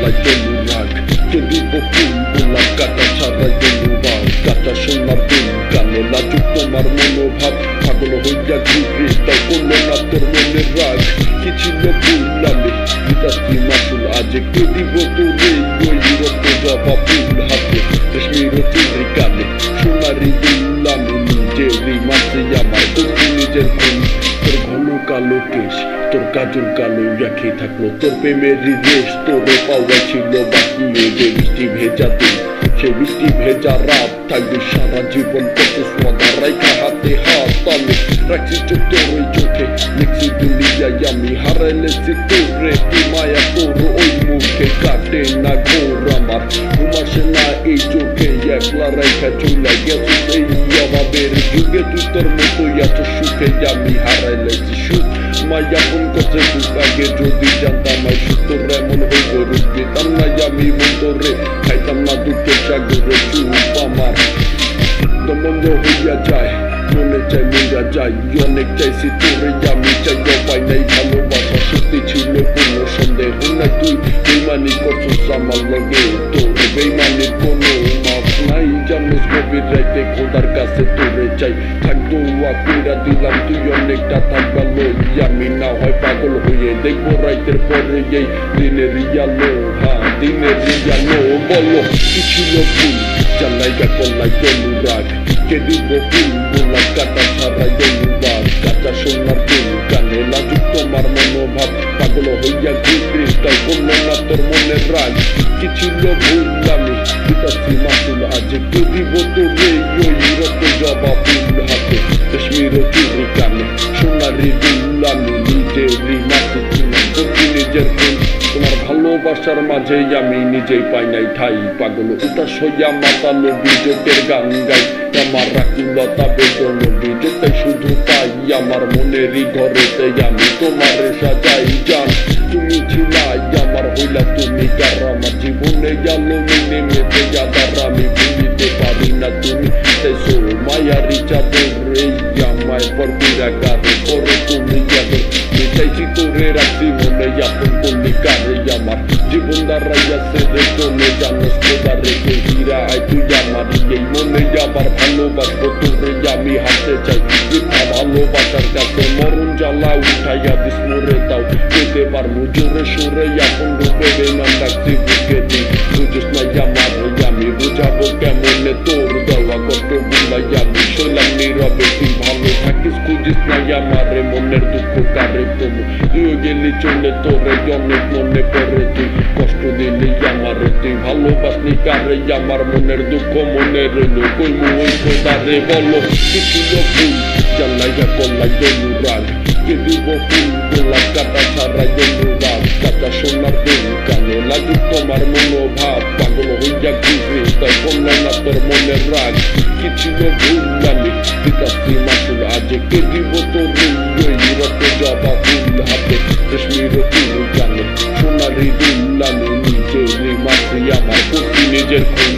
কল্লাই অনুরাগ কে দিব ফুল গোলাপ কাটা ছাড়াই অনুরাগ কাটা সোনার দিন গানে লাজুক তোমার মনোভাব পাগল হইয়া ঘুরে তাই করলো না তোর মনের রাগ কি ছিল ভুল আমি দিতাছি মাসুল আজ কে দিব তোরে ওই রক্ত জবা ফুল হাতে রেশমির চুরি কানে সোনারি দিল আমি নিজেরই মাসে আমার তুমি নিজের কোন তোর ঘন কালো কেশ তোর কাজল কালো রাখে থাকলো তোর প্রেমেরই রেশ তোরে পাওয়া ছিল বাকি যে বৃষ্টি ভেজা দিন সে বৃষ্টি ভেজা রাত থাকবে সারা জীবন কত সোয়াদা রাইখা হাতে হাত আমি রাখছি চোখ তোর ওই চোখে লিখছি দুনিয়ায় আমি হারাইলেছি তোরে কি মায়া তোর ওই মুখে কাটে না ঘোর আমার ঘুমাসে না এই চোখে একলা রাইখা চুলা গেছিস এই অভাবের যুগে তুই তোর মতোই আছো সুখে আমি হারাইলেছি সুখ মায়া ফোন করছে সুখ আগে যদি জানতাম আই সুখ তোর এমন হইব রূপ দিতাম না আমি মন্তরে খাইতাম না দুঃখের সাগরে চুপ আমার দমন্দ হইয়া যায় মনে চাই মেয়েরা যাই অনেক চাইছি তোরে আমি চাই পাই নাই ভালোবাসা সত্যি ছিল কোনো সন্দেহ নাই তুই বেইমানি করছিস আমার লগে তোর বেইমানির কোনো মাপ নাই জানিস গভীর রাইতে খোদার কাছে তোরে চাই থাকতো আকুরা দিলাম তুই অনেকটা থাকবা লই আমি না হয় পাগল হয়ে দেখবো রাইতের পরে এই দিনের ইয়ালো হ্যাঁ দিনের ইয়ালো বলো কি ছিল ভুল জানাইগা কল্লাই অনুরাগ কে দিব ফুল গোলাপ কাটা ছাড়াই অনুরাগ কাটা সোনার দিন গানে লাজুক তোমার মনোভাব পাগল হইয়া ঘুরে তাই করলো না তোর মনের রাগ কি ছিল ভুল আমি দিতাছি মাসুল আজ কে দিব তোরে ওই রক্ত জবা ফুল হাতে রেশমির চুরি কানে সোনারি দিল আমি নিজেরই মাসে চিনাই প্রতি নিজের ফুল তোমার ভালোবাসার মাঝে আমি নিজেই পাই নাই ঠাই পাগল উতাস হইয়া মাতালো বিজোটের গান গাই আমার রাকুলতা বেদন বিজোটে শুধু পাই আমার মনেরই ঘরেতে আমি তোমার সাজাই জান তুমি ছিলাই আমার হইলা তুমি কার আমার জীবনে গেলো মিনে মেতে যাবার আমি ভুলিতে পারি না তুমি সো মায়ারি চাদর এই আমায় পরপুরা গারে পরে তুমি যাদর চাইছি তোরে রাখছি মনে আপন করলি কারে আমার জীবন দাঁড়াইয়াছে রে তোনে জানোস খোদারে কে হীরা আয় তুই আমার এই মনে আমার ভালোবাসবো তোরে আমি হাতে চাই মিথ্যা ভালোবাসার কাছে মরণ জ্বালা উঠাইয়া দিস মরে তাও পেতে পারবো জোরে সোরে আপন রূপে বেমান ডাকছি বুকে দিই বুঝিস না আমার আমি বুঝাবো কেমনে তোর দেওয়া কত বুঝলাই আমি শৈলাম নীরবে তুই ভালো থাকিস খুঁজিস না আমারে মনের দুঃখ কারে তবু তুই গেলি চলে তোরে অনেক মনে পড়ে তুই কষ্ট দিলি আমারে তুই ভালোবাসনি কারে আমার মনের দুঃখ মনে রইল কই মুই খোদারে বলো কি ছিল ভুল জানাইগা কল্লাই অনুরাগ কে দিব ফুল গোলাপ কাটা ছাড়াই অনুরাগ কাটা সোনার দিন কানে লাগুক তোমার মনোভাব পাগল হইয়া ঘুরে তাই করলো না তোর মনের রাগ কি ছিল ভুল আমি দিতাছি মাসুল আজ কে দিব তোরে ওই রক্ত জবা ফুল হাতে রেশমির চুরি কানে সোনারি দিল আমি নিজেরই মাসে আমার প্রতি নিজের খুন